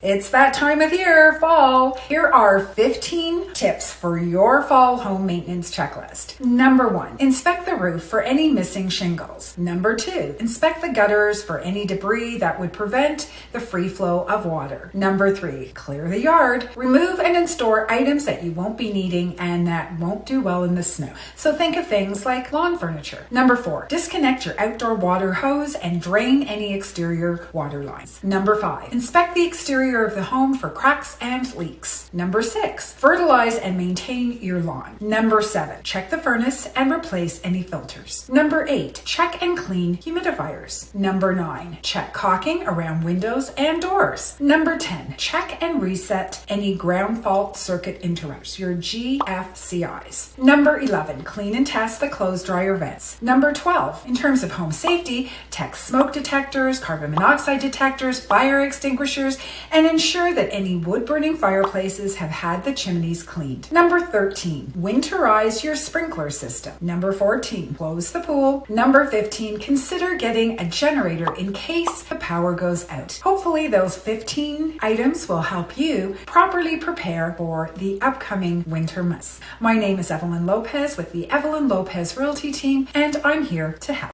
It's that time of year, fall. Here are 15 tips for your fall home maintenance checklist. Number 1, inspect the roof for any missing shingles. Number 2, inspect the gutters for any debris that would prevent the free flow of water. Number 3, clear the yard. Remove and store items that you won't be needing and that won't do well in the snow. So think of things like lawn furniture. Number 4, disconnect your outdoor water hose and drain any exterior water lines. Number 5, inspect the exterior of the home for cracks and leaks. Number 6, fertilize and maintain your lawn. Number 7, check the furnace and replace any filters. Number 8, check and clean humidifiers. Number 9, check caulking around windows and doors. Number 10, check and reset any ground fault circuit interrupts, your GFCIs. Number 11, clean and test the clothes dryer vents. Number 12, in terms of home safety, test smoke detectors, carbon monoxide detectors, fire extinguishers, and ensure that any wood-burning fireplaces have had the chimneys cleaned. Number 13, winterize your sprinkler system. Number 14, close the pool. Number 15, consider getting a generator in case the power goes out. Hopefully those 15 items will help you properly prepare for the upcoming winter months. My name is Evelyn Lopez with the Evelyn Lopez Realty Team, and I'm here to help.